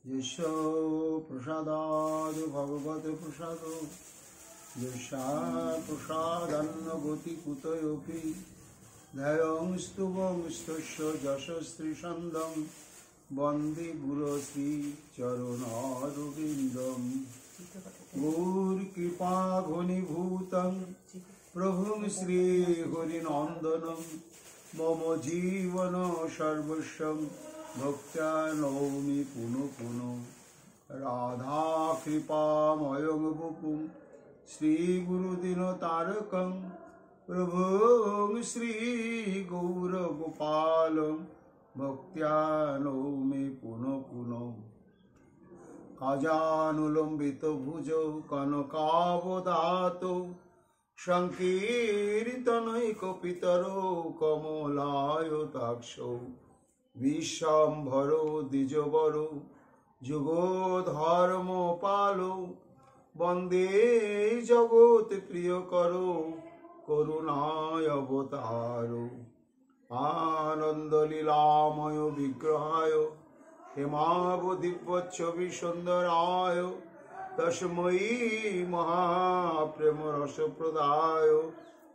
यशो प्रसादाद भगवते प्रसादो यशा प्रसादन्न गति कुतयोपि ध्ययं स्तुवं स्तस्य यशस्त्रीशन्दं वन्दे गुरुश्री चरणारविन्दं गौरकृपा घनीभूतं प्रभुं श्रीहरिनन्दनं मम जीवन सर्वस्वं भक्त्या नौमि पुनः पुनः राधा कृपामयं वपुं श्रीगुरुदिनतारकं प्रभुं श्रीगौरगोपालं भक्त्या नौमि पुनः पुनः अजानुलम्बितो भुजौ कनकावदातो संकीर्तनैकपितरो कमलायताक्षौ विश्वम्भरो द्विजवरो जुगोधर्मपालो वन्दे जगत्प्रियकरो करुणावतारो आनन्दलीलामय विग्रहाय हेमावधिपच्छविसुन्दराय तस्मै महाप्रेमरसप्रदाय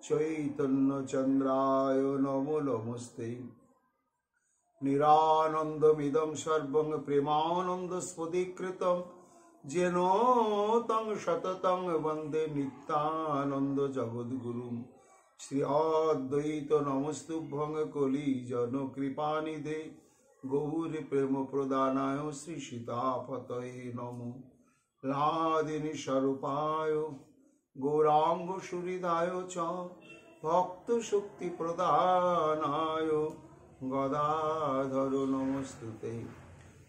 चैतन्यचन्द्राय नमो नमस्ते निरानन्दमिदं सर्वं प्रेमानन्दस्फुटीकृतं येन तं सततं वन्दे नित्यानन्दजगद्गुरुं श्री अद्वैत नमस्तुभ्यं कलिजनकृपानिधे गौरप्रेमप्रदानाय श्री सीतापतये नमो लादिनी स्वरूपाय गौरांगसुहृदाय च भक्तशक्तिप्रदानाय गदाधर नमस्तुते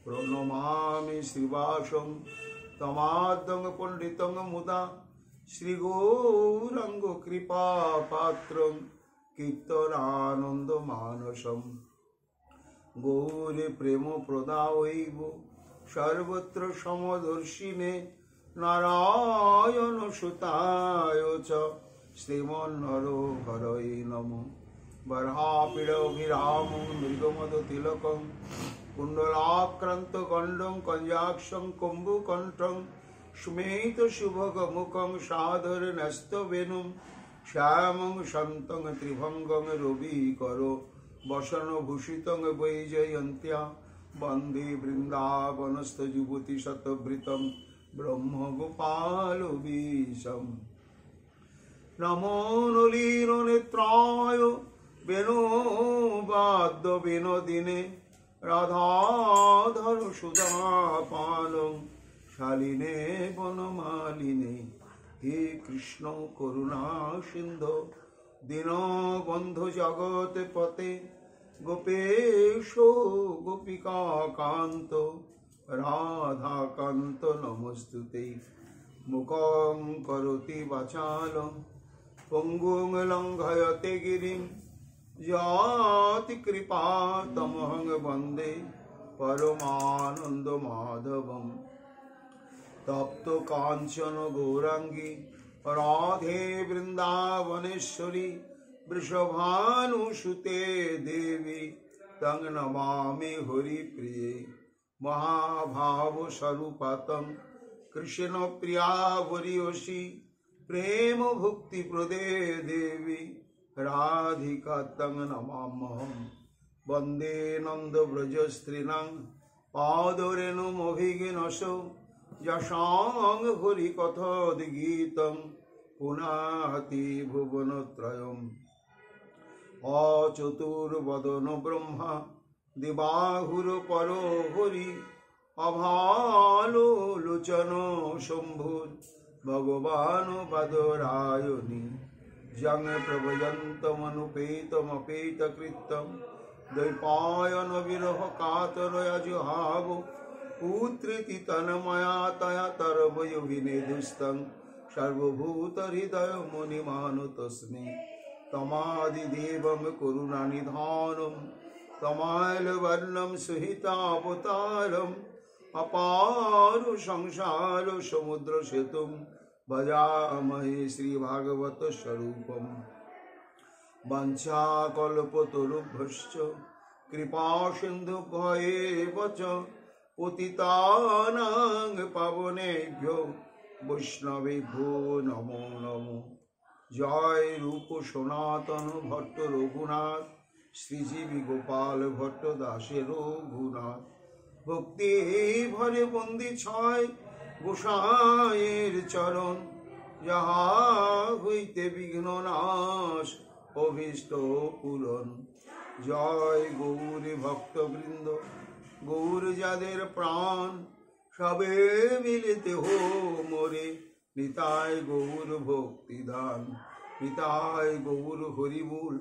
प्रणमामि श्रीवासं तमाद्यं पंडितं मुदा श्रीगौरांग कृपापात्रं कीर्तनानन्दमानसं गौरी प्रेम प्रदायैव सर्वत्र समदर्शिने नारायण सुताय च श्रीमन्नरहरये नमो बर्हापीडभिरामं मृगमदतिलकं कुण्डलाक्रान्तगण्डं कञ्जाक्षं कुम्भकण्ठं स्मेतशुभगमुखं सादरन्यस्तवेणुं श्यामं शान्तं त्रिभङ्गं रविकरो वसनभूषितं वैजयन्त्या वन्दे वृन्दावनस्थयुवतिशतवृतं ब्रह्मगोपालवीशम् नमो नलिननेत्राय वेणुवाद्यविनोदिने राधाधर सुधापानं शालिने वनमालिने हे कृष्ण करुणा सिन्धो दीनबन्धु जगत्पते गोपेशो गोपिकान्त राधाकान्त नमस्तुते मुखं करोति वाचालं पंगुं लंघयते गिरिं यत्कृपातमहं वन्दे परमानन्दमाधवं तप्त काञ्चन गौरांगी राधे वृन्दावनेश्वरी वृषभानुसुते देवी तं नमामि हरिप्रिये महाभावस्वरूपातं कृष्ण प्रिया वरीयसी प्रेम भक्ति प्रदे देवी राधिका तं नमाम्यहं वन्दे नंद व्रज स्त्रीणां पादरेणुमभिघ्नसो यशां हरिकथोद्गीतं पुनाति भुवनत्रयम् अचतुर्वदन ब्रह्मा दिवाहुरपरो हरि अभालोचन शंभुर भगवान बदरायणि जंग प्रभयन्तमनुपेतमपेतकृतं द्वैपायन विरह कातरयजुहाव पुत्रीति तन्मया तया तरवयोभिनेदुस्तं सर्वभूतहृदय मुनिमानुतस्मै तमादिदेवं करुणानिधानं तमालवर्णं सुहितावतारम् अपार संसार समुद्र सेतुं भजामहे श्रीभागवत स्वरूपम् वंशाकल्पतरुभ्यश्च कृपा सिन्धुभ्येव च পতিতানাং পাবনেভ্যো বৈষ্ণবেভ্যো নমো নমো। জয় রূপ সনাতন ভট্ট রঘুনাথ, শ্রীজীবী গোপাল ভট্ট দাসের রঘুনাথ। ভক্তি ভরে বন্দি ছয় গোসাঁয়ের চরণ, যাহা হইতে বিঘ্ন নাশ অভীষ্ট পূরণ। জয় গৌর ভক্তবৃন্দ, গৌর যাদের প্রাণ, সবে মিলিতে হো মোরে নিতাই গৌর ভক্তিদান। নিতাই গৌর হরিবোল,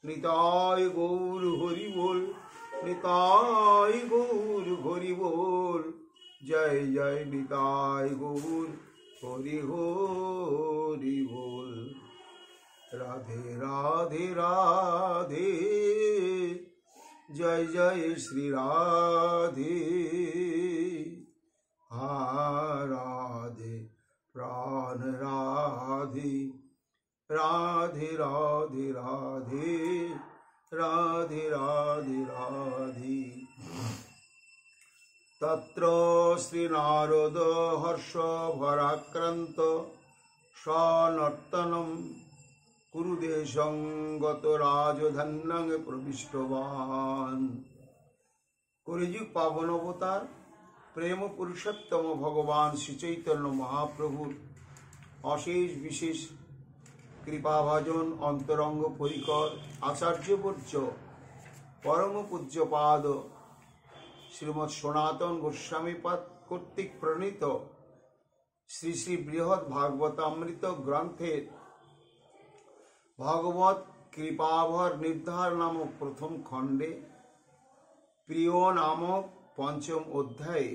নিতাই গৌর হরিবোল, নিতাই গৌর হরিবোল। জয় জয় নিতাই গৌর হরি হরি বল। রাধে রাধে রাধে, জয় জয় শ্রী রাধে। হা রাধে প্রাণ রাধে, রাধে রাধে রাধে, রাধে রাধে রাধে। তত্র শ্রী নারদ হর্ষ ভরাক্রান্ত সনর্তনম কুরুদেশং গত রাজধান্যং প্রবিষ্টবান। কলিযুগ পাবন অবতার প্রেম পুরুষোত্তম ভগবান শ্রী চৈতন্য মহাপ্রভুর অশেষ বিশেষ কৃপাভাজন অন্তরঙ্গ পরিকর আচার্যবর্য পরম পূজ্যপাদ শ্রীমৎ সনাতন গোস্বামীপাদ কর্তৃক প্রণীত শ্রী শ্রী বৃহৎ ভাগবতামৃত গ্রন্থের ভগবত কৃপাভর নির্ধার নামক প্রথম খণ্ডে প্রিয় নামক পঞ্চম অধ্যায়ে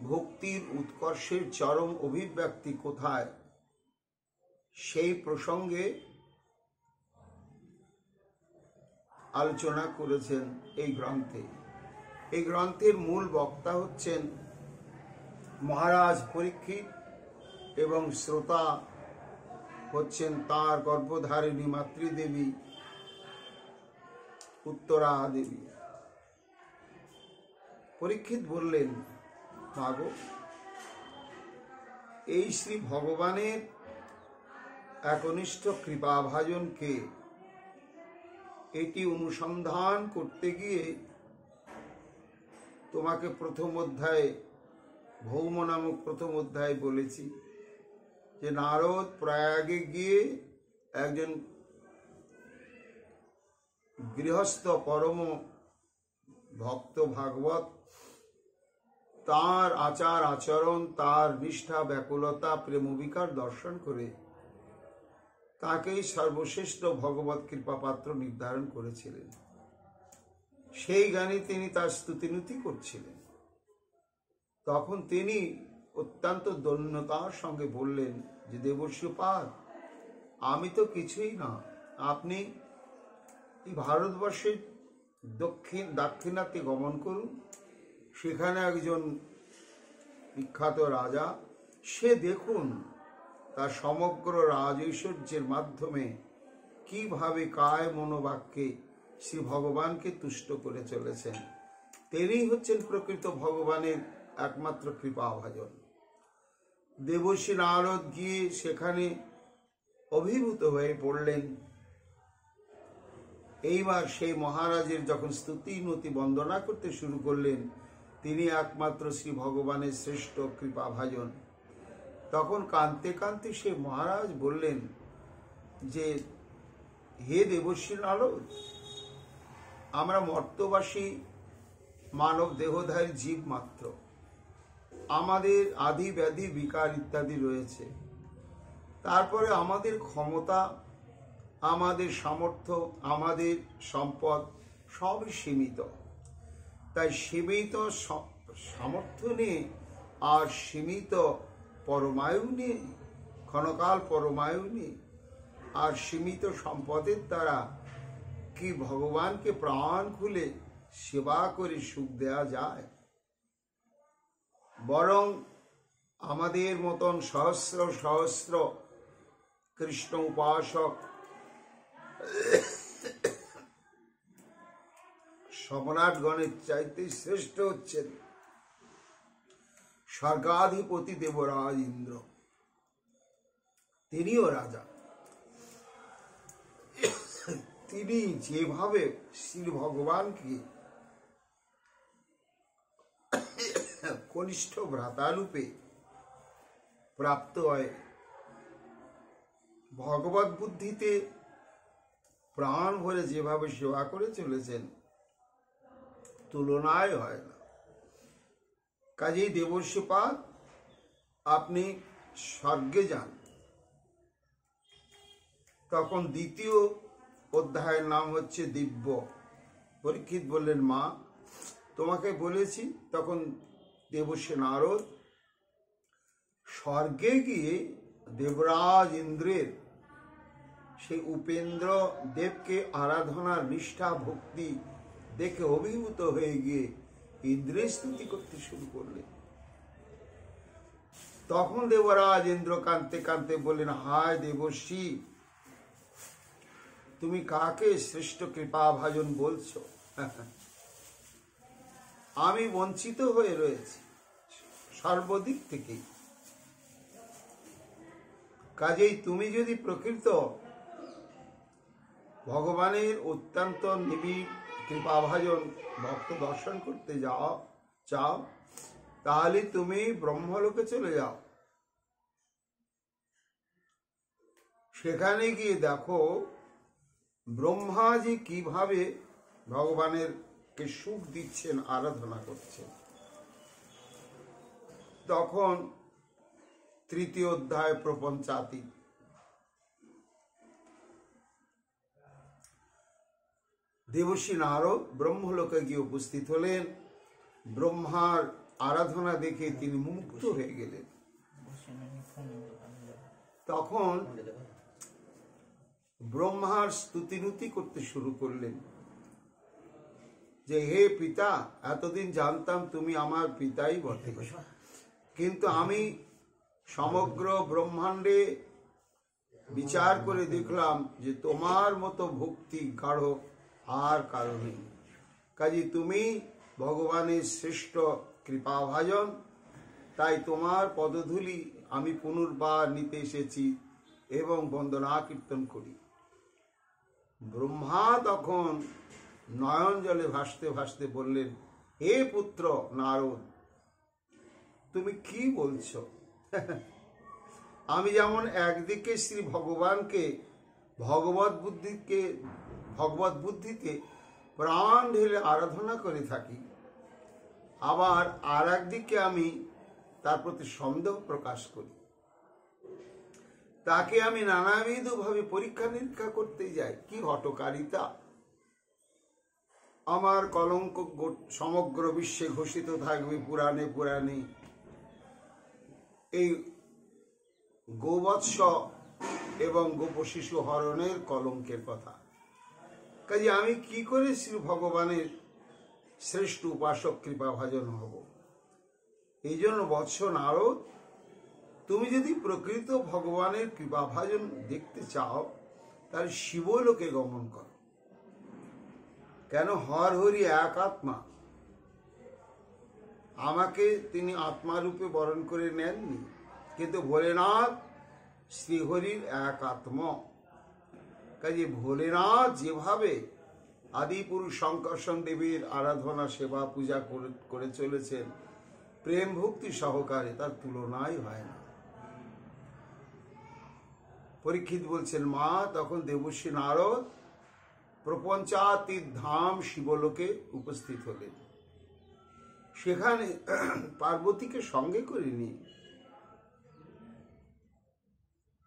ভক্তির উৎকর্ষের চরম অভিব্যক্তি কোথায়, সেই প্রসঙ্গে আলোচনা করেছেন এই গ্রন্থে। এই গ্রন্থের মূল বক্তা হচ্ছেন মহারাজ পরীক্ষিত এবং শ্রোতা হচ্ছেন তার গর্ভধারিণী মাতৃদেবী উত্তরা দেবী। পরীক্ষিত বললেন, মাগো, এই শ্রী ভগবানের একনিষ্ঠ কৃপাভাজনকে এটি অনুসন্ধান করতে গিয়ে তোমাকে প্রথম অধ্যায়ে ভৌম নামক প্রথম অধ্যায়ে বলেছি যে নারদ প্রয়াগে গিয়ে একজন গৃহস্থ পরম ভক্ত ভাগবত, তার আচার আচরণ, তার নিষ্ঠা ব্যাকুলতা প্রেমবিকার দর্শন করে তাকেই সর্বশ্রেষ্ঠ ভগবত কৃপাপাত্র নির্ধারণ করেছিলেন। সেই গানে তিনি তার স্তুতিনুতি করছিলেন। তখন তিনি অত্যন্ত দৈন্যতার সঙ্গে বললেন যে দেবর্ষিপাদ, আমি তো কিছুই না, আপনি এই ভারতবর্ষের দাক্ষিণাত্যে গমন করুন, সেখানে একজন বিখ্যাত রাজা, সে দেখুন তার সমগ্র রাজ ঐশ্বর্যের মাধ্যমে কিভাবে কায় মনোবাক্যে শ্রী ভগবানকে তুষ্ট করে চলেছেন। তিনি হচ্ছেন প্রকৃত ভগবানের একমাত্র কৃপাভাজন। দেবর্ষি নারদ গিয়ে সেখানে অভিভূত হয়ে পড়লেন। এইবার সেই মহারাজের যখন স্তুতি নতি বন্দনা করতে শুরু করলেন, তিনি একমাত্র শ্রী ভগবানের শ্রেষ্ঠ কৃপাভাজন। তখন কাঁদতে কাঁদতে সে মহারাজ বললেন যে, হে দেবর্ষি নারদ, আমরা মর্তবাসী মানব দেহধারী জীব মাত্র, আমাদের আদি ব্যাধি বিকার ইত্যাদি রয়েছে। তারপরে আমাদের ক্ষমতা, আমাদের সামর্থ্য, আমাদের সম্পদ সবই সীমিত। তাই সীমিত সামর্থ্য নিয়ে আর সীমিত পরমায়ু নিয়ে, ক্ষণকাল পরমায়ু নিয়ে আর সীমিত সম্পদের দ্বারা কি ভগবানকে প্রাণ খুলে সেবা করে সুখ দেয়া যায়? বরং আমাদের মতন সহস্র সহস্র কৃষ্ণ উপাসক সম্রাটগণের চাইতে শ্রেষ্ঠ হচ্ছেন স্বর্গাধিপতি দেবরাজ ইন্দ্র, তিনিও রাজা। তিনি যেভাবে শ্রী ভগবানকে কনিষ্ঠ ভ্রাতারূপে প্রাপ্ত হয়, ভগবত বুদ্ধিতে প্রাণ ভরে যেভাবে সেবা করে চলেছেন, তুলনায় হয় না। কাজেই দেবর্ষিপাদ, আপনি স্বর্গে যান। তখন দ্বিতীয় অধ্যায়ের নাম হচ্ছে দিব্য। পরীক্ষিত বললেন, মা তোমাকে বলেছি। তখন দেবর্ষি নারদ স্বর্গে গিয়ে দেবরাজ ইন্দ্রের সেই উপেন্দ্র দেবকে আরাধনার নিষ্ঠা ভক্তি দেখে অভিভূত হয়ে গিয়ে ইন্দ্রের স্তুতি করতে শুরু করলেন। তখন দেবরাজ ইন্দ্র কাঁদতে কাঁদতে বললেন, হায় দেবর্ষি, তুমি কাকে শ্রেষ্ঠ কৃপাভাজন বলছো? আমি বঞ্চিত হয়ে রয়েছি সর্বদিক থেকে। কাজেই তুমি যদি প্রকৃত ভগবানের অত্যন্ত নিবিড় কৃপাভাজন ভক্ত দর্শন করতে চাও, তাহলে তুমি ব্রহ্মলোকে চলে যাও। সেখানে গিয়ে দেখো ব্রহ্মাজি কিভাবে ভগবানের কে সুখ দিচ্ছেন, আরাধনা করছেন। তখন তৃতীয় অধ্যায় প্রপঞ্চাতি। দেবর্ষি নারদ ব্রহ্মলোকে গিয়ে উপস্থিত হলেন। ব্রহ্মার আরাধনা দেখে তিনি মুগ্ধ হয়ে গেলেন। তখন ব্রহ্মার স্তুতিনুতি করতে শুরু করলেন যে, হে পিতা, এতদিন জানতাম তুমি আমার পিতাই বটে, কিন্তু আমি সমগ্র ব্রহ্মাণ্ডে বিচার করে দেখলাম যে তোমার মতো ভক্তি গাঢ় আর কারো নেই। কাজে তুমি ভগবানের শ্রেষ্ঠ কৃপাভাজন, তাই তোমার পদধূলি আমি পুনর্বার নিতে এসেছি এবং বন্দনা কীর্তন করি। ব্রহ্মা তখন নয়ন জলে ভাসতে ভাসতে বললেন, হে পুত্র নারদ, তুমি কি বলছো? আমি যেমন একদিকে শ্রী ভগবানকে ভগবত বুদ্ধিতে প্রাণ ঢেলে আরাধনা করে থাকি, আবার আর একদিকে আমি তার প্রতি সন্দেহ প্রকাশ করি। তাকে আমি নানাবিধ ভাবে পরীক্ষা নিরীক্ষা করতে যাই। কি হঠকারিতা! আমার কলঙ্ক সমগ্র বিশ্বে ঘোষিত থাকবে পুরাণে পুরাণে। এই গোবৎস এবং গোপশিশু হরণের কলঙ্কের কথা। কাজে আমি কি করে শ্রী ভগবানের শ্রেষ্ঠ উপাসক কৃপাভাজন হব? এই জন্য বৎস নারদ, তুমি যদি প্রকৃত ভগবানের কৃপাভাজন দেখতে চাও, তাহলে শিবলোকে গমন করো। কেন? হর হরি এক আত্মা। আমাকে তিনি আত্মারূপে বরণ করে নেননি, কিন্তু ভোলেনাথ শ্রীহরির এক আত্মা। কাজে ভোলেনাথ যেভাবে আদিপুরুষ শঙ্কর্ষণ দেবীর আরাধনা সেবা পূজা করে চলেছেন প্রেম ভক্তি সহকারে, তার তুলনাই হয় না। পরীক্ষিত বলছেন, মা তখন দেবর্ষি নারদ প্রপঞ্চাতীত ধাম শিবলোকে উপস্থিত হলেন। সেখানে পার্বতীকে সঙ্গে করে নিয়ে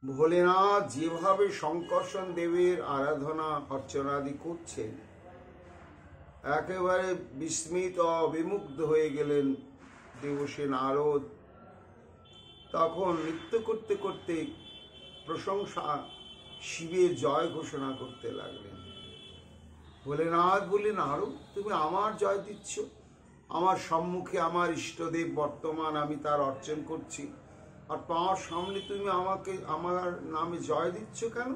ভোলেনাথ যেভাবে শঙ্কর্ষণ দেবের আরাধনা অর্চনাদি করছেন, একেবারে বিস্মিত বিমুগ্ধ হয়ে গেলেন দেবর্ষি নারদ। তখন নৃত্য করতে করতে প্রশংসা শিবের জয় ঘোষণা করতে লাগলেন। ভোলেনাথ বললেন, নারদ, তুমি আমার জয় দিচ্ছ? আমার সম্মুখে আমার ইষ্টদেব বর্তমান, আমি তার অর্চন করছি, আর তোমার সামনে তুমি আমাকে আমার নামে জয় দিচ্ছ কেন?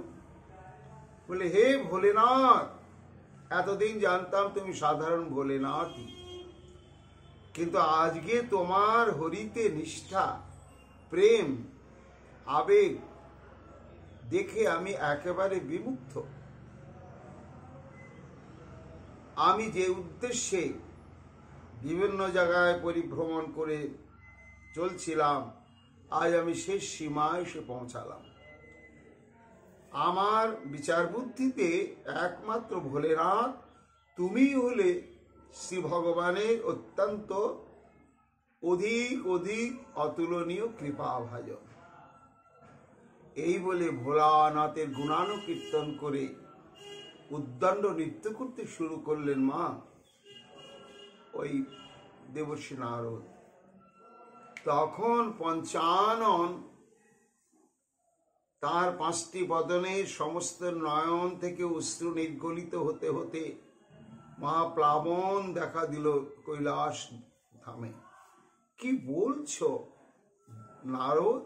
বলে, হে ভোলেনাথ, এতদিন জানতাম তুমি সাধারণ ভোলেনাথই, কিন্তু আজকে তোমার হরিতে নিষ্ঠা, প্রেম, আবেগ দেখে আমি একেবারে বিমুগ্ধ। আমি যে উদ্দেশ্যে বিভিন্ন জায়গায় পরিভ্রমণ করে চলছিলাম, আজ আমি শেষ সীমায় এসে পৌঁছালাম। আমার বিচার বুদ্ধিতে একমাত্র ভোলেনাথ তুমি হলে শ্রী ভগবানের অত্যন্ত অধিক অধিক অতুলনীয় কৃপাভাজন। এই বলে ভোলানাথের গুণানুকীর্তন করে উদ্দণ্ড নৃত্য করতে শুরু করলেন মা ওই দেবর্ষী নারদ। তখন পঞ্চানন তার 5টি বদনের সমস্ত নয়ন থেকে অশ্রু নির্গলিত হতে হতে মহাপ্লাবন দেখা দিল কৈলাস ধামে। কি বলছো নারদ?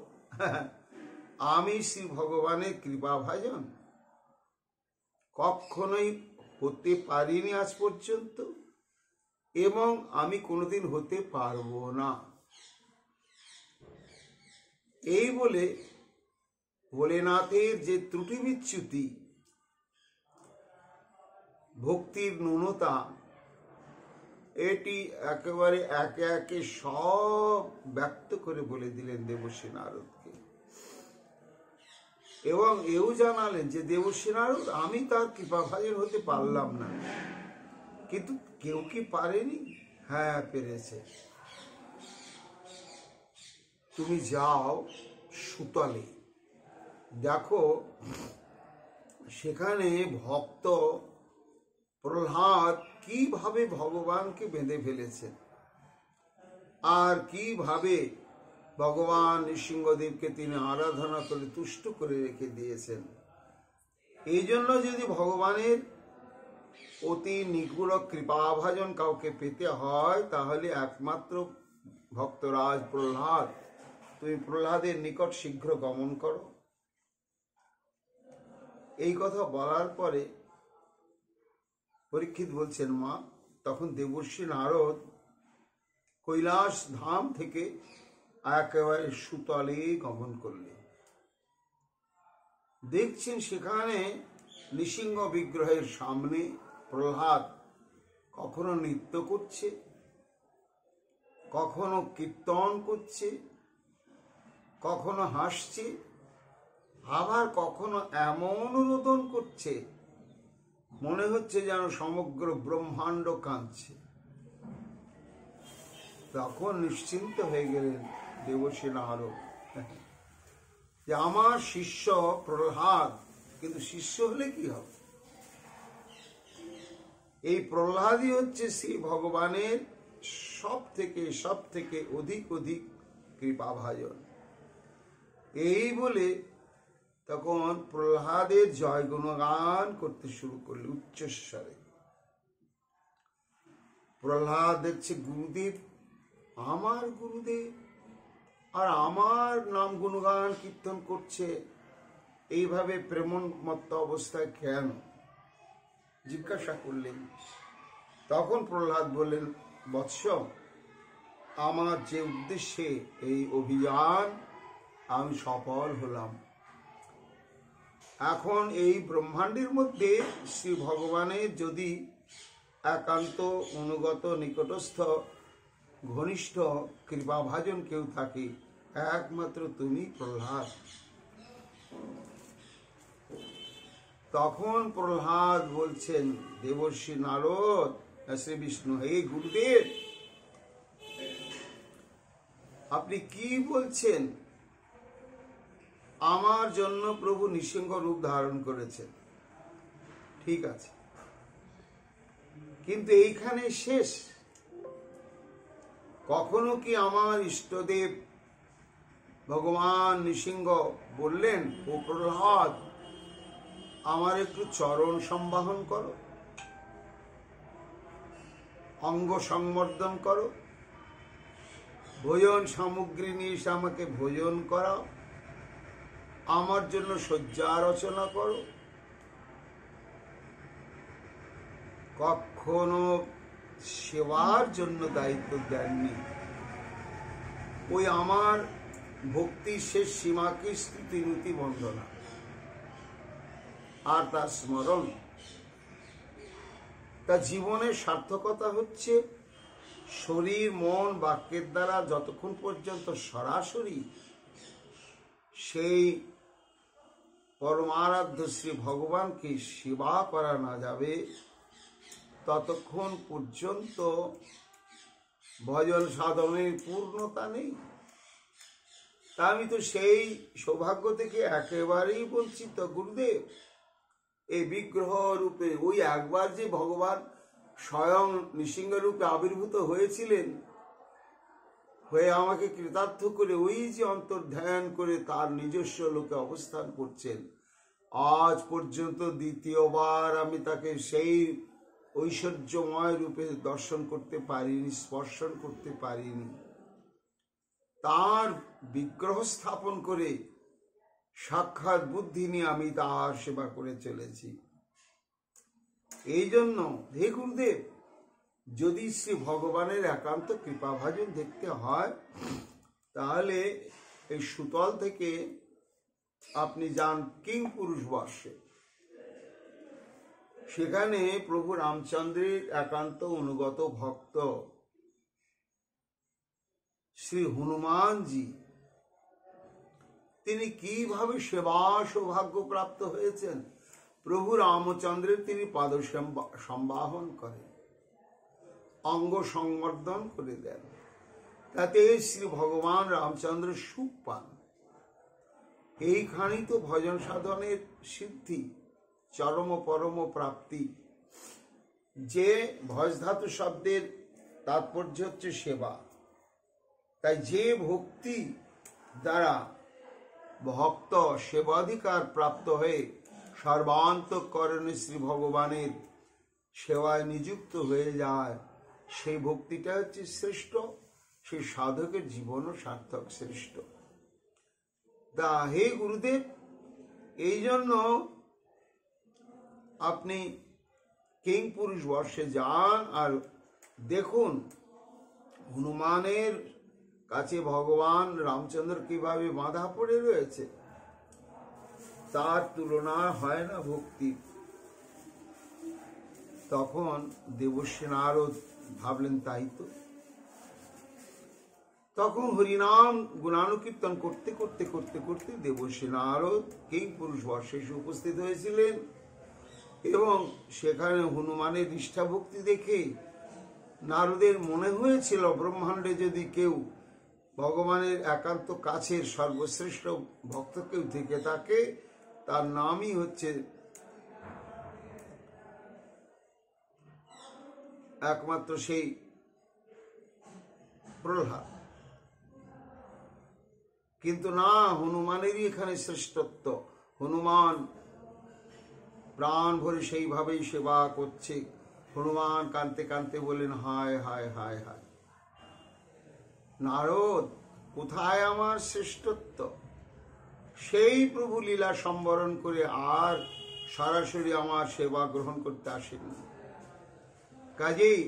আমি শ্রী ভগবানের কৃপাভাজন কখনোই হতে পারিনি আজ পর্যন্ত, এবং আমি কোনোদিন হতে পারবো না। এই বলে ভোলেনাথের যে ত্রুটি বিচ্যুতি, ভক্তির ন্যূনতা, এটি একেবারে একে একে সব ব্যক্ত করে বলে দিলেন দেবর্ষী নারদকে, এবং এও জানালেন যে দেবর্ষী নারদ, আমি তার কৃপাভাজন হতে পারলাম না, কিন্তু কেউ কি পারেনি? হ্যাঁ, পেরেছে। তুমি যাও সুতলে, দেখো সেখানে ভক্ত প্রহ্লাদ কিভাবে ভগবানকে বেঁধে ফেলেছেন, আর কিভাবে ভগবান নৃসিংহদেবকে তিনি আরাধনা করে তুষ্ট করে রেখে দিয়েছেন। এই জন্য যদি ভগবানের অতি নিগুড় কৃপাভাজন কাউকে পেতে হয়, তাহলে একমাত্র ভক্তরাজ প্রহ্লাদ। তুমি প্রহ্লাদের নিকট শীঘ্র গমন করো। এই কথা বলার পরে পরীক্ষিত বলছেন, মা, তখন দেবর্ষী নারদ কৈলাস ধাম থেকে একেবারে সুতলে গমন করলেন। দেখছেন সেখানে নৃসিংহ বিগ্রহের সামনে প্রহ্লাদ কখনো নৃত্য করছে, কখনো কীর্তন করছে, কখনো হাসছে, আবার কখনো এমন রোদন করছে মনে হচ্ছে যেন সমগ্র ব্রহ্মাণ্ড কাঁদছে। তখন নিশ্চিন্ত হয়ে গেলেন দেবর্ষী নারদ যে আমার শিষ্য প্রহ্লাদ, কিন্তু শিষ্য হলে কি হবে? এই প্রহ্লাদই হচ্ছে শ্রী ভগবানের সব থেকে অধিক অধিক কৃপাভাজন। এই বলে তখন প্রহ্লাদের জয় গুণগান করতে শুরু করলে উচ্চস্বরে। প্রহ্লাদ দেখছে গুরুদেব, আমার গুরুদেব, আর আমার নাম গুণগান কীর্তন করছে এইভাবে প্রেমমত্ত অবস্থায় কেন? জিজ্ঞাসা করলেন। তখন প্রহ্লাদ বললেন, বৎস, আমার যে উদ্দেশ্যে এই অভিযান, আমি সফল হলাম। এখন এই ব্রহ্মাণ্ডের মধ্যে শ্রী ভগবানের যদি একান্ত অনুগত নিকটস্থ ঘনিষ্ঠ কৃপাভাজন কেউ থাকে, একমাত্র তুমি প্রহ্লাদ। তখন প্রহ্লাদ বলছেন, দেবর্ষী নারদ, শ্রী বিষ্ণু, হে গুরুদেব, আপনি কি বলছেন? আমার জন্য প্রভু নৃসিংহ রূপ ধারণ করেছেন, ঠিক আছে, কিন্তু এইখানে শেষ? কখনো কি আমার ইষ্টদেব ভগবান নৃসিংহ বললেন, ও প্রহ্লাদ, আমার একটু চরণ সম্বাহন করো, অঙ্গ সংবর্ধন করো, ভোজন সামগ্রী নিয়ে এসে আমাকে ভোজন করাও, আমার জন্য শয্যা রচনা করো? কখনো সেবার জন্য দায়িত্ব দেননি। ওই আমার ভক্তির শেষ সীমাকে স্মৃতি বন্দনা আর তার স্মরণ। তার জীবনের সার্থকতা হচ্ছে শরীর মন বাক্যের দ্বারা যতক্ষণ পর্যন্ত সরাসরি সেই পরমারাধ্য শ্রী ভগবানকে সেবা করা না যাবে, ততক্ষণ পর্যন্ত ভজন সাধনের পূর্ণতা নেই। তা আমি তো সেই সৌভাগ্য থেকে একেবারেই বঞ্চিত গুরুদেব। এই বিগ্রহ রূপে ওই একবার যে ভগবান স্বয়ং নৃসিংহ রূপে আবির্ভূত হয়েছিলেন, হয়ে আমাকে কৃতার্থ করে ওই যে অন্তর্ধ্যান করে তার নিজস্ব লোকে অবস্থান করছেন, আজ পর্যন্ত দ্বিতীয়বার আমি তাকে সেই ঐশ্বর্যময় রূপে দর্শন করতে পারিনি, স্পর্শন করতে পারিনি। তার বিগ্রহ স্থাপন করে সাক্ষাৎ বুদ্ধি নিয়ে আমি তার সেবা করে চলেছি। এই জন্য হে গুরুদেব, যদি শ্রী ভগবানের একান্ত কৃপাভাজন দেখতে হয়, তাহলে এই সুতল থেকে আপনি যান কিংপুরুষ বর্ষে। সেখানে প্রভু রামচন্দ্রের একান্ত অনুগত ভক্ত শ্রী হনুমানজি, তিনি কিভাবে সেবা সৌভাগ্য প্রাপ্ত হয়েছেন। প্রভু রামচন্দ্রের তিনি পাদ সম্বাহন করেন, অঙ্গ সংবর্ধন করে দেন, তাতে শ্রী ভগবান রামচন্দ্র সুখ পান। এইখানেই তো ভজন সাধনের সিদ্ধি, চরম পরম প্রাপ্তি। যে ভজ ধাতু শব্দের তাৎপর্য হচ্ছে সেবা, তাই যে ভক্তি দ্বারা ভক্ত সেবাধিকার প্রাপ্ত হয়ে সর্বান্তঃকরণে শ্রী ভগবানের সেবায় নিযুক্ত হয়ে যায়, সেই ভক্তিটা হচ্ছে শ্রেষ্ঠ, সেই সাধকের জীবনও সার্থক শ্রেষ্ঠ। তা হে গুরুদেব, এই জন্য আপনি কিংপুরুষ বর্ষে যান আর দেখুন হনুমানের কাছে ভগবান রামচন্দ্র কিভাবে বাঁধা পড়ে রয়েছে। তার তুলনা হয় না ভক্তি। তখন দেবর্ষী নারদ ভাবলেন তাই তো। তখন হরিনাম গুণানুকীর্তন করতে করতে করতে করতে দেবর্ষী নারদ কিংপুরুষ বর্ষে এসে উপস্থিত হয়েছিলেন, এবং সেখানে হনুমানের নিষ্ঠা ভক্তি দেখে নারদের মনে হয়েছিল ব্রহ্মাণ্ডে যদি কেউ ভগবানের একান্ত কাছের সর্বশ্রেষ্ঠ ভক্ত কেউ থেকে থাকে, তার নামই হচ্ছে একমাত্র সেই প্রহ্লাদ। কিন্তু না, হনুমানেরই এখানে শ্রেষ্ঠত্ব। হনুমান প্রাণ ভরে সেইভাবেই সেবা করছে। হনুমান কাঁদতে কাঁদতে বলেন, হায় হায় হায় হায় নারদ, কোথায় আমার শ্রেষ্ঠত্ব? সেই প্রভু লীলা সম্বরণ করে আর সরাসরি আমার সেবা গ্রহণ করতে আসেননি। কাজেই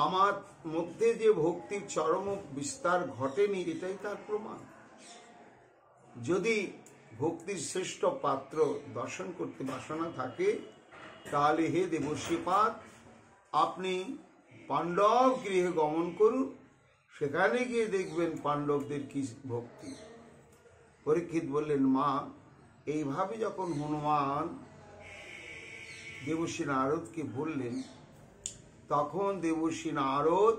আমার মধ্যে যে ভক্তির চরম বিস্তার ঘটেনি, এটাই তার প্রমাণ। যদি ভক্তির শ্রেষ্ঠ পাত্র দর্শন করতে বাসনা থাকে, তাহলে হে দেবর্ষিপাদ, আপনি পাণ্ডব গৃহে গমন করুন, সেখানে গিয়ে দেখবেন পাণ্ডবদের কি ভক্তি। পরীক্ষিত বললেন, মা, এইভাবে যখন হনুমান দেবর্ষী নারদকে বললেন, তখন দেবর্ষী নারদ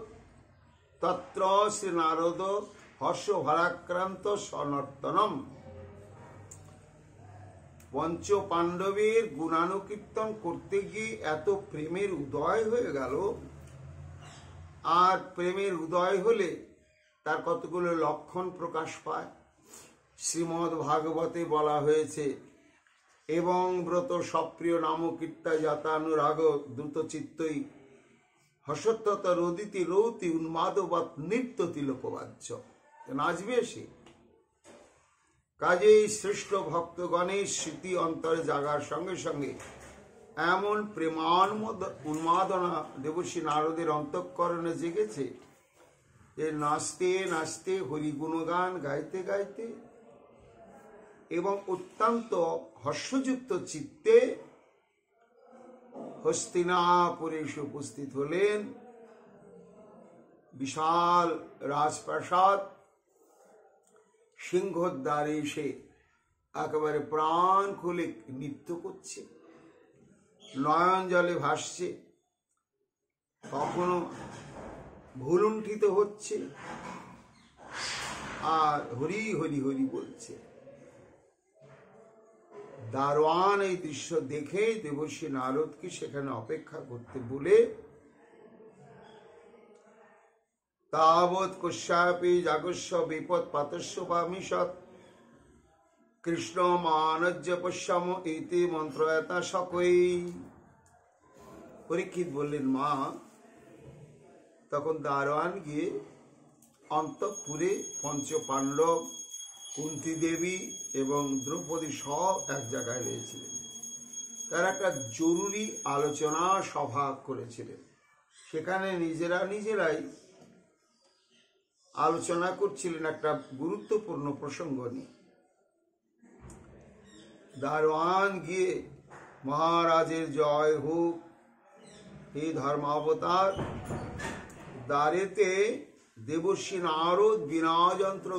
তত্র শ্রী নারদ হর্ষ ভারাক্রান্ত সনর্তনম, পঞ্চ পাণ্ডবের গুণানুকীর্তন করতে গিয়ে এত প্রেমের উদয় হয়ে গেল। আর প্রেমের উদয় হলে তার কতগুলো লক্ষণ প্রকাশ পায়। শ্রীমদ্ ভাগবতে বলা হয়েছে, এবং ব্রত সপ্রিয় নাম কীর্তা যাতানুরাগ দ্রুত চিত্তই হর্ষত্বত রোদিতি রৌতি উন্মাদবৎ নৃত্যতি লোকবাচ্য। নাচবে সে। কাজেই শ্রেষ্ঠ ভক্তগণের স্মৃতি অন্তরে জাগার সঙ্গে সঙ্গে এমন উন্মাদনা দেবর্ষি নারদের অন্তঃকরণে জেগেছে যে নাচতে নাচতে হরি গুণগান গাইতে গাইতে এবং অত্যন্ত হর্ষযুক্ত চিত্তে হস্তিনাপুরে এসে উপস্থিত হলেন। বিশাল রাজপ্রাসাদ, সিংহদ্বারে এসে একেবারে প্রাণ খুলে নৃত্য করছে, নয়ন জলে ভাসছে, কখনো ভুলুণ্ঠিত হচ্ছে আর হরি হরি হরি বলছে। দারোয়ান এই দৃশ্য দেখে দেবর্ষি নারদকে সেখানে অপেক্ষা করতে বলে তাবৎ কস্যাপি জাগস্য বিপদ পাতস্য পামিষৎ কৃষ্ণ মানজ্য পশ্যাম ইতি মন্ত্রয়তা সকই। পরীক্ষিত বললেন, মা, তখন দারোয়ান গিয়ে অন্তঃপুরে পঞ্চ পাণ্ডব, কুন্তি দেবী এবং দ্রৌপদী সব এক জায়গায় রয়েছিলেন। তারা একটা জরুরি আলোচনা সভা করেছিলেন। সেখানে নিজেরাই আলোচনা করছিলেন একটা গুরুত্বপূর্ণ প্রসঙ্গ নিয়ে। দারোয়ান গিয়ে, মহারাজের জয় হোক, হে ধর্মাবতার, দ্বারেতে দেবর্ষি নারদ বীণা যন্ত্র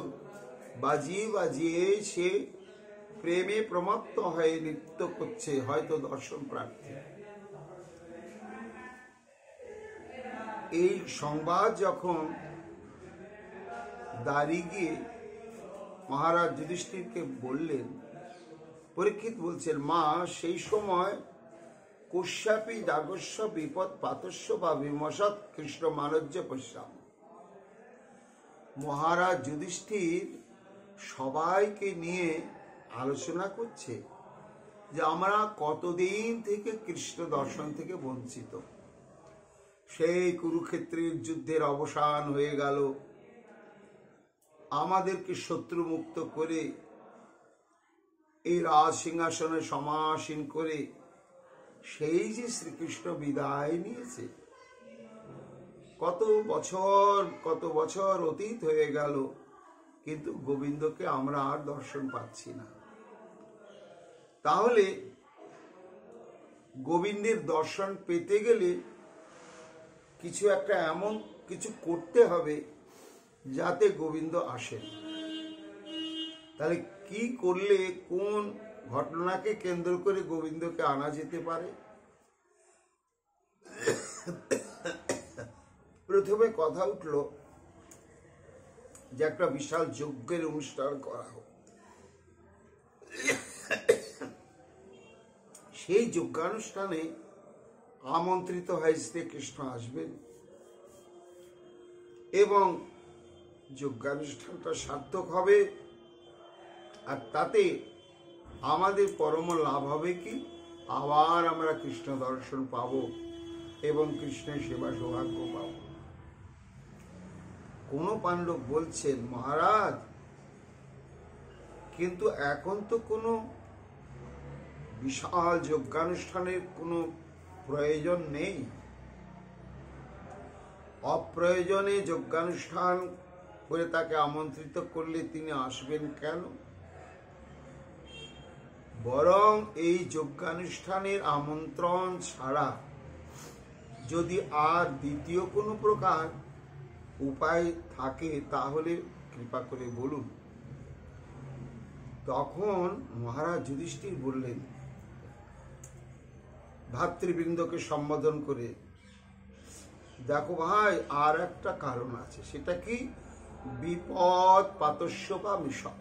বাজিয়ে বাজিয়ে সে প্রেমে প্রমত্ত হয়ে নৃত্য করছে, হয়তো দর্শন প্রার্থী। এই সংবাদ যখন দ্বারে গিয়ে মহারাজ যুধিষ্ঠিরকে বললেন, পরীক্ষিত বলছেন, মা, সেই সময় কস্যাপি জাগস্য বিপদ পাতস্য বা বিমসৎ কৃষ্ণ মানজ্য পশ্যাম। মহারাজ যুধিষ্ঠির সবাইকে নিয়ে আলোচনা করছে যে আমরা কতদিন থেকে কৃষ্ণ দর্শন থেকে বঞ্চিত। সেই কুরুক্ষেত্রের যুদ্ধের অবসান হয়ে গেল, আমাদেরকে শত্রু মুক্ত করে এই রাজ সিংহাসনে সমাসীন করে সেই যে শ্রীকৃষ্ণ বিদায় নিয়েছে, কত বছর অতীত হয়ে গেল, কিন্তু গোবিন্দকে আমরা আর দর্শন পাচ্ছি না। তাহলে গোবিন্দের দর্শন পেতে গেলে কিছু একটা এমন কিছু করতে হবে যাতে গোবিন্দ আসেন। তাহলে কি করলে, কোন ঘটনাকে কেন্দ্র করে গোবিন্দকে আনা যেতে পারে? প্রথমে কথা উঠল যে একটা বিশাল যজ্ঞের অনুষ্ঠান করা হোক। সেই যজ্ঞানুষ্ঠানে আমন্ত্রিত হয় শ্রীকৃষ্ণ আসবেন এবং যজ্ঞানুষ্ঠানটা সার্থক হবে, আর তাতে আমাদের পরম লাভ হবে কি, আবার আমরা কৃষ্ণ দর্শন পাব এবং কৃষ্ণের সেবা সৌভাগ্য পাব। কোন পাণ্ডব বলছেন, মহারাজ, কিন্তু এখন তো কোনো বিশাল যজ্ঞানুষ্ঠানের কোনো প্রয়োজন নেই। অপ্রয়োজনে যজ্ঞানুষ্ঠান করে তাকে আমন্ত্রিত করলে তিনি আসবেন কেন? বরং এই যজ্ঞানুষ্ঠানের আমন্ত্রণ ছাড়া যদি আর দ্বিতীয় কোনো প্রকার উপায় থাকে তাহলে কৃপা করে বলুন। তখন মহারাজ যুধিষ্ঠির বললেন, ভাতৃবৃন্দকে সম্বোধন করে, দেখো ভাই, আর একটা কারণ আছে। সেটা কি? বিপদ পাতস্য বা মিশন।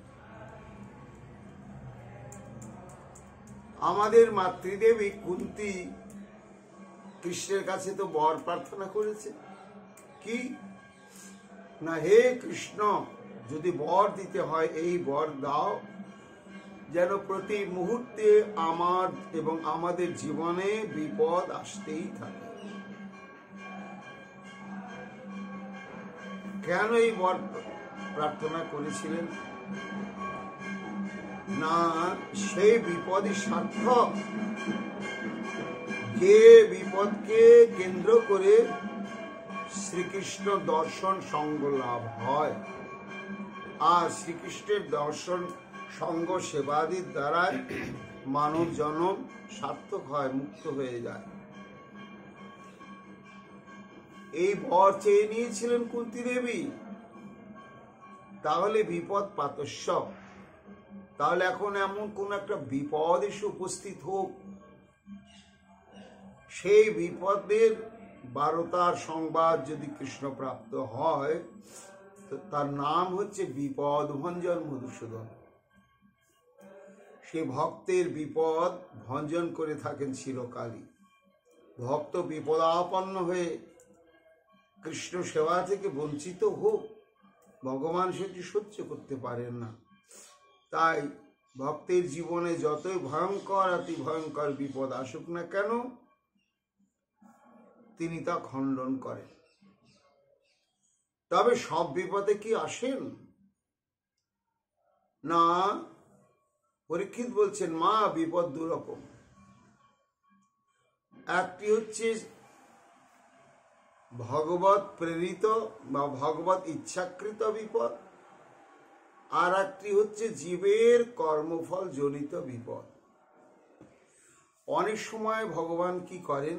আমাদের মাতৃদেবী কুন্তী কৃষ্ণের কাছে তো বর প্রার্থনা করেছে। কি না, হে কৃষ্ণ, যদি বর দিতে হয় এই বর দাও যেন প্রতি মুহূর্তে আমার এবং আমাদের জীবনে বিপদ আসতেই থাকে। কেন এই বর প্রার্থনা করেছিলেন? না, সেই বিপদই সার্থক যে বিপদকে কেন্দ্র করে শ্রীকৃষ্ণ দর্শন সঙ্গ লাভ হয়, আর শ্রীকৃষ্ণের দর্শন সঙ্গ সেবাদির দ্বারাই মানব জন্ম সার্থক হয়, মুক্ত হয়ে যায়। এই বর চেয়ে নিয়েছিলেন কুন্তী দেবী, তাহলে বিপদ পাতস্য, তাহলে এখন এমন কোন একটা বিপদ এসে উপস্থিত হোক, সেই বিপদের বারতার সংবাদ যদি কৃষ্ণ প্রাপ্ত হয়, তো তার নাম হচ্ছে বিপদ ভঞ্জন মধুসূদন। সে ভক্তের বিপদ ভঞ্জন করে থাকেন চিরকালই। ভক্ত বিপদাপন্ন হয়ে কৃষ্ণ সেবা থেকে বঞ্চিত হোক, ভগবান সেটি সহ্য করতে পারেন না। তাই ভক্তের জীবনে যতই ভয়ঙ্কর অতি ভয়ঙ্কর বিপদ আসুক না কেন, তিনি তা খণ্ডন করেন। তবে সব বিপদে কি আসেন না? পরীক্ষিত বলছেন, মা বিপদ দুরকম। একটি হচ্ছে ভগবত প্রেরিত বা ভগবত ইচ্ছাকৃত বিপদ, আর একটি হচ্ছে জীবের কর্মফল জনিত বিপদ। অনেক সময় ভগবান কি করেন,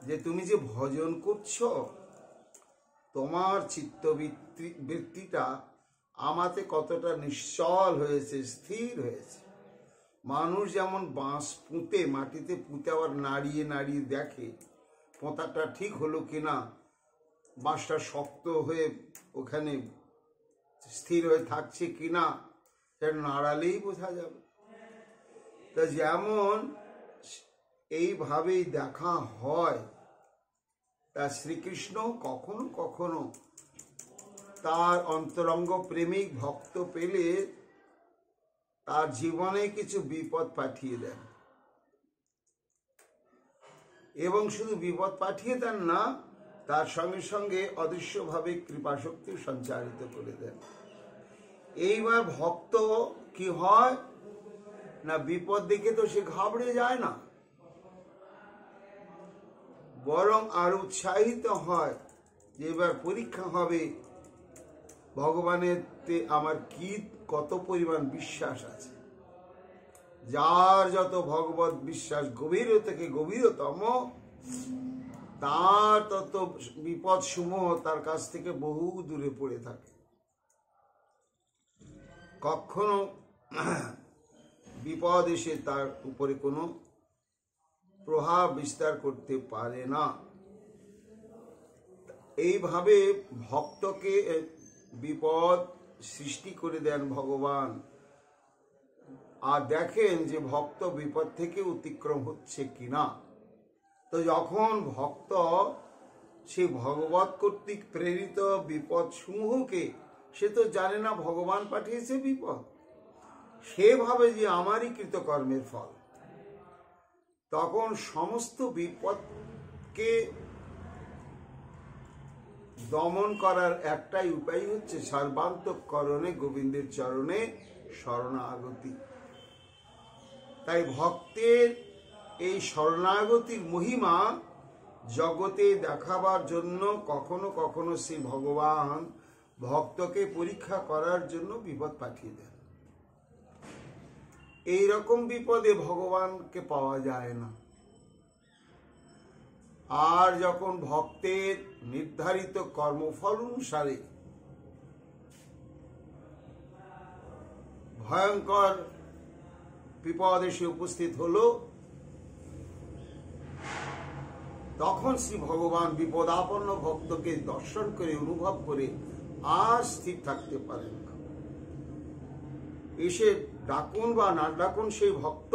যে তুমি যে ভজন করছো, তোমার চিত্তবৃত্তিটা আমাতে কতটা নিশ্চল হয়েছে, স্থির হয়েছে। মানুষ যেমন বাঁশ পুঁতে, মাটিতে পুঁতে আবার নাড়িয়ে নাড়িয়ে দেখে পোঁতাটা ঠিক হলো কিনা, বাঁশটা শক্ত হয়ে ওখানে স্থির হয়ে থাকছে কিনা, সেটা নাড়ালেই বোঝা যাবে। তা যেমন এইভাবেই দেখা হয়, তা শ্রীকৃষ্ণ কখনো কখনো তার অন্তরঙ্গ প্রেমিক ভক্ত পেলে তার জীবনে কিছু বিপদ পাঠিয়ে দেন, এবং শুধু বিপদ পাঠিয়ে দেন না, তার সঙ্গে সঙ্গে অদৃশ্যভাবে কৃপাশক্তি সঞ্চারিত করে দেন। এইবার ভক্ত কি হয় না, বিপদ দেখে তো সে ঘাবড়ে যায় না, বরং আর উৎসাহিত হয় যে এবার পরীক্ষা হবে, ভগবানের আমার কি কত পরিমাণ বিশ্বাস আছে। যার যত ভগবত বিশ্বাস গভীর থেকে গভীরতম, তার তত বিপদ সমূহ তার কাছ থেকে বহু দূরে পড়ে থাকে, কখনো বিপদ এসে তার উপরে কোনো প্রভাব বিস্তার করতে পারে না। এইভাবে ভক্তকে বিপদ সৃষ্টি করে দেন ভগবান, আর দেখেন যে ভক্ত বিপদ থেকে অতিক্রম হচ্ছে কিনা। তো যখন ভক্ত সে ভগবত কর্তৃক প্রেরিত বিপদ সমূহকে, সে তো জানে না ভগবান পাঠিয়েছে বিপদ, সে ভাবে যে আমারই কৃতকর্মের ফল, তখন সমস্ত বিপদকে দমন করার একটাই উপায় হচ্ছে সর্বান্তঃকরণে গোবিন্দের চরণে শরণাগতি। তাই ভক্তের এই শরণাগতির মহিমা জগতে দেখাবার জন্য কখনো কখনো শ্রী ভগবান ভক্তকে পরীক্ষা করার জন্য বিপদ পাঠিয়ে দেন। এই রকম বিপদে ভগবানকে পাওয়া যায় না। আর যখন ভক্তের নির্ধারিত কর্মফল অনুসারে ভয়ঙ্কর বিপদ এসে উপস্থিত হলো, তখন শ্রী ভগবান বিপদাপন্ন ভক্তকে দর্শন করে অনুভব করে আর স্থির থাকতে পারেন না। এসে ডাকুন বা না ডাকুন, সেই ভক্ত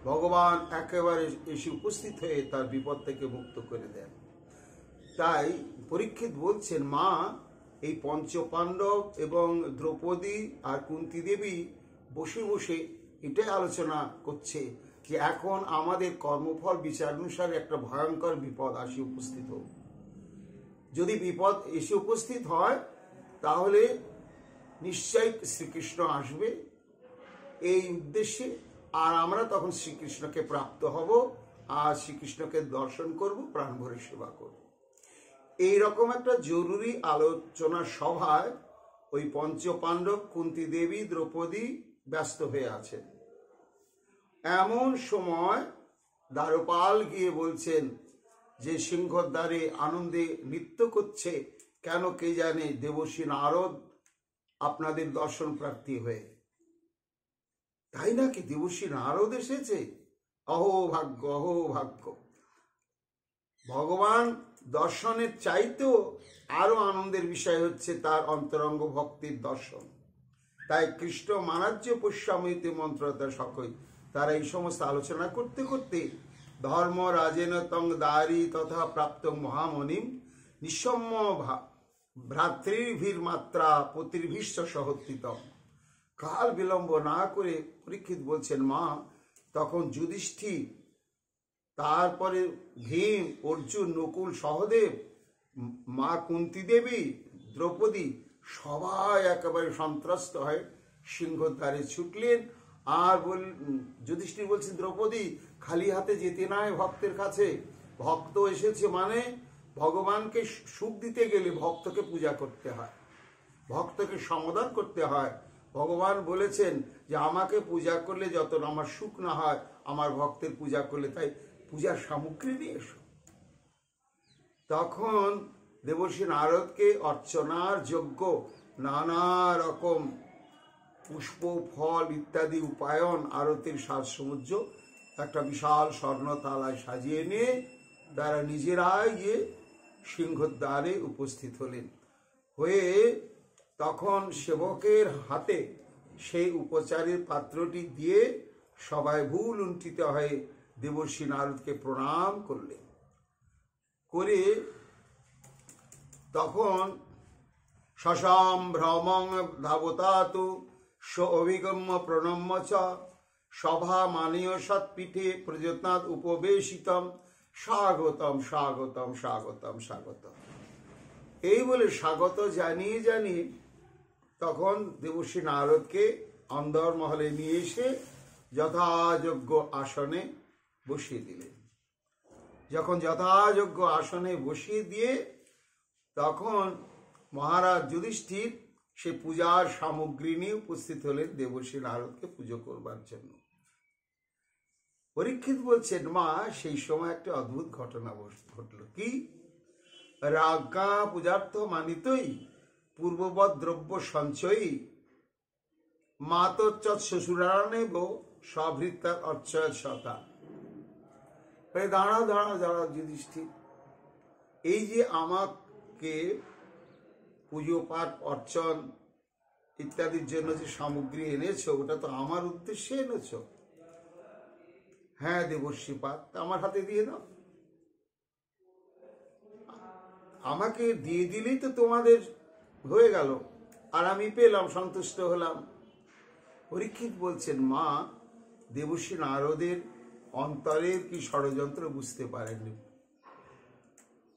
ভগবান একেবারে এসে উপস্থিত হয়ে তার বিপদ থেকে মুক্ত করে দেন। তাই পরীক্ষিত বলছেন, মা এই পঞ্চপাণ্ডব এবং দ্রৌপদী আর কুন্তী দেবী বসে বসে এটাই আলোচনা করছে যে এখন আমাদের কর্মফল বিচার অনুসারে একটা ভয়ঙ্কর বিপদ আসে উপস্থিত হোক। যদি বিপদ এসে উপস্থিত হয়, তাহলে নিশ্চয়ই শ্রীকৃষ্ণ আসবে। এই উদ্দেশ্যে আর আমরা তখন শ্রীকৃষ্ণকে প্রাপ্ত হব, আর শ্রীকৃষ্ণকে দর্শন করব, প্রাণ ভরে সেবা করব। এইরকম একটা জরুরি আলোচনা সভায় ওই পঞ্চপাণ্ডব, কুন্তী দেবী, দ্রৌপদী ব্যস্ত হয়ে আছেন। এমন সময় দ্বারপাল গিয়ে বলছেন যে সিংহর দ্বারে আনন্দে নৃত্য করছে, কেন কে জানে, দেবর্ষি নারদ আপনাদের দর্শন প্রার্থী হয়ে। তাই নাকি? দেবর্ষি নারদ এসেছে? অহো ভাগ্য, অহো ভাগ্য। ভগবান দর্শনের চাইতেও আরো আনন্দের বিষয় হচ্ছে তার অন্তরঙ্গ ভক্তির দর্শন। তাই কৃষ্ণ মানাজ্য পশ্যামিতে মন্ত্রতা সকই, তারা এই সমস্ত আলোচনা করতে করতে ধর্ম রাজেন তং দারি তথা প্রাপ্ত মহামণিম নিঃসম্য ভ্রাতৃভীর মাত্রা পতির্ভীষ্ম সহত্রিতম। কাল বিলম্ব না করে পরীক্ষিত বলছেন, মা, তখন যুধিষ্ঠির, তারপরে ভীম, অর্জুন, নকুল, সহদেব, মা কুন্তী দেবী, দ্রৌপদী সবাই একেবারে সন্ত্রস্ত হয়ে সিংহর দ্বারে ছুটলেন। আর যুধিষ্ঠির বলছেন, দ্রৌপদী, খালি হাতে যেতে নাই ভক্তের কাছে। ভক্ত এসেছে মানে ভগবানকে সুখ দিতে গেলে ভক্তকে পূজা করতে হয়, ভক্তকে সমাদর করতে হয়। ভগবান বলেছেন যে আমাকে পূজা করলে যত আমার সুখ না হয়, আমার ভক্তের পূজা করলে, তাই পূজার সামগ্রী নিয়ে এসো। তখন দেবর্ষি নারদকে অর্চনার যোগ্য নানা রকম পুষ্প, ফল ইত্যাদি উপায়ন, আরতির সাজসমুজ্জ একটা বিশাল স্বর্ণ তালায় সাজিয়ে নিয়ে তারা নিজেরাই গিয়ে সিংহর দ্বারে উপস্থিত হলেন। হয়ে তখন সেবকের হাতে সেই উপচারের পাত্রটি দিয়ে সবাই ভুল লুণ্ঠিত হয়ে দেবর্ষি নারদকে প্রণাম করলেন। করে তখন সসম্ভ্রমং ধাবতাতু স অভিগম্য প্রণম্য চ সভা মানীয় সৎপীঠে প্রযত্নাৎ উপবেশিতম স্বাগতম স্বাগতম স্বাগতম স্বাগতম। এই বলে স্বাগত জানিয়ে জানিয়ে তখন দেবর্ষি নারদকে অন্দর মহলে নিয়ে এসে যথাযোগ্য আসনে বসিয়ে দিলেন। যখন যথাযোগ্য আসনে বসিয়ে দিয়ে তখন মহারাজ যুধিষ্ঠির সে পূজার সামগ্রী নিয়ে উপস্থিত হলেন দেবর্ষি নারদকে পুজো করবার জন্য। পরীক্ষিত বলছেন, মা, সেই সময় একটা অদ্ভুত ঘটনা ঘটল। কি? রাজ্ঞা পূজার্থ মানিতই পূর্ববৎ দ্রব্য সঞ্চয়ী মাতচ্চৎ শ্বশুরানেব সভৃত্তার অর্চয় সতা। দাঁড়া দাঁড়া দাঁড়া যুধিষ্ঠির, এই যে আমাকে পুজো পাঠ অর্চন ইত্যাদির জন্য যে সামগ্রী এনেছো, ওটা তো আমার উদ্দেশ্যে এনেছো। হ্যাঁ দেবর্ষি পাত, আমার হাতে দিয়ে দাও। আমাকে দিয়ে দিলেই তো তোমাদের হয়ে গেল, আর আমি পেলাম, সন্তুষ্ট হলাম। পরীক্ষিত বলছেন, মা, দেবর্ষি নারদের অন্তরের কি ষড়যন্ত্র বুঝতে পারেননি।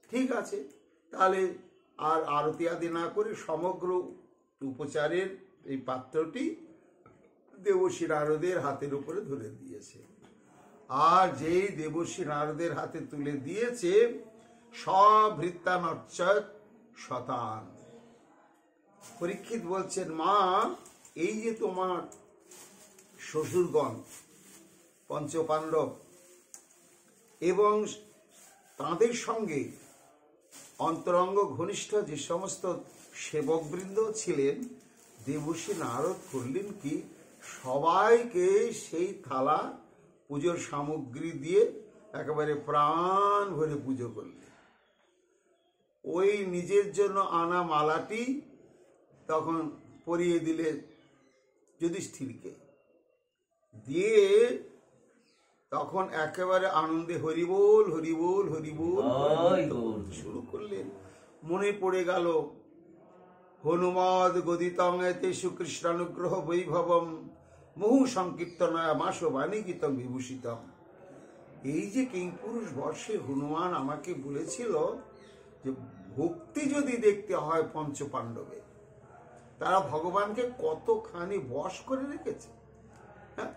ঠিক আছে, তাহলে আর আরতি আদি না করে সমগ্র উপচারের এই পাত্রটি দেবর্ষি নারদের হাতের উপরে ধরে দিয়েছে। আর যেই দেবর্ষি নারদের হাতে তুলে দিয়েছে, সভৃত্তানর্চয় শতান। পরীক্ষিত বলছেন, মা, এই যে তোমার শ্বশুরগণ পঞ্চপাণ্ডব এবং তাঁদের সঙ্গে অন্তরঙ্গ ঘনিষ্ঠ যে সমস্ত সেবকবৃন্দ ছিলেন, দেবর্ষি নারদ করলেন কি, সবাইকে সেই থালা পুজোর সামগ্রী দিয়ে একেবারে প্রাণ ভরে পুজো করলেন। ওই নিজের জন্য আনা মালাটি তখন পরিয়ে দিলে যুধিষ্ঠিরকে, দিয়ে তখন একেবারে আনন্দে হরিবোল হরিবোল হরিবোল শুরু করলেন। মনে পড়ে গেল, হনুমদ গদিতং এতে সুকৃষ্ণানুগ্রহ বৈভবম বহু সংকীর্তনয়া মাস বাণীগীতম বিভূষিতম। এই যে কিংপুরুষ বর্ষে হনুমান আমাকে বলেছিল যে ভক্তি যদি দেখতে হয় পঞ্চপাণ্ডবে, তারা ভগবানকে কতখানি বশ করে রেখেছে। হ্যাঁ,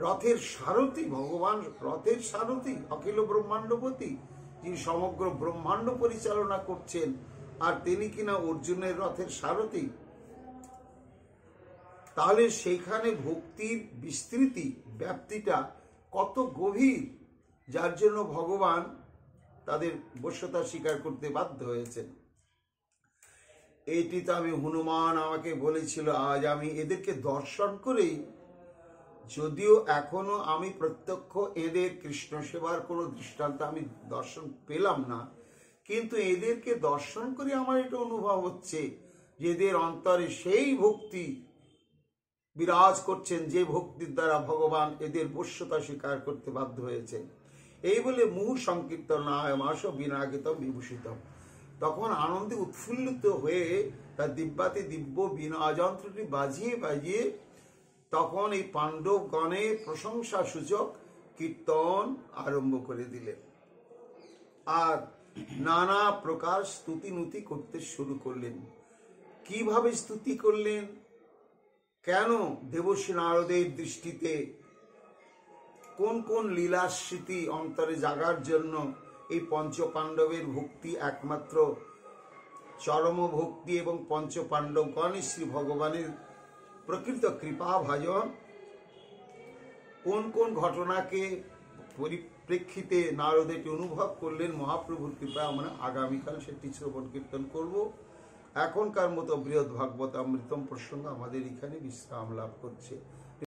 রথের সারথি, ভগবান রথের সারথি, অখিল ব্রহ্মাণ্ডপতি, যিনি সমগ্র ব্রহ্মাণ্ড পরিচালনা করছেন, আর তিনি কিনা অর্জুনের রথের সারথি। তাহলে সেইখানে ভক্তির বিস্তৃতি, ব্যাপ্তিটা কত গভীর, যার জন্য ভগবান তাদের বশ্যতা স্বীকার করতে বাধ্য হয়েছেন। এইটি তো আমি, হনুমান আমাকে বলেছিল, আজ আমি এদেরকে দর্শন করেই, যদিও এখনো আমি প্রত্যক্ষ এদের কৃষ্ণ সেবার কোনো দৃষ্টান্ত আমি দর্শন পেলাম না, কিন্তু এদেরকে দর্শন করে আমার এটা অনুভব হচ্ছে যে এদের অন্তরে সেই ভক্তি বিরাজ করছেন, যে ভক্তির দ্বারা ভগবান এদের বশ্যতা স্বীকার করতে বাধ্য হয়েছেন। এই বলে মুহু সংকীর্তনায় মাস বিনাগিতম বিভূষিতম। তখন আনন্দে উৎফুল্লিত হয়ে তার দিব্যাতি দিব্য বীণা যন্ত্রটি বাজিয়ে বাজিয়ে তখন এই পাণ্ডবগণে প্রশংসা সূচক কীর্তন আরম্ভ করে দিলেন, আর নানা প্রকার স্তুতিনুতি করতে শুরু করলেন। কিভাবে স্তুতি করলেন, কেন দেবর্ষি নারদের দৃষ্টিতে কোন কোন লীলার স্মৃতি অন্তরে জাগার জন্য এই পঞ্চপাণ্ডবের ভক্তি একমাত্র চরম ভক্তি, এবং পঞ্চপাণ্ডবগণের শ্রী ভগবানের প্রকৃত কৃপা ভাজন, কোন কোন ঘটনাকে পরিপ্রেক্ষিতে নারদ এটি অনুভব করলেন মহাপ্রভুর কৃপা, আমরা আগামীকাল সেটি শ্রবণ কীর্তন করব। এখনকার মতো বৃহৎ ভাগবত অমৃতম প্রসঙ্গ আমাদের এখানে বিশ্রাম লাভ করছে।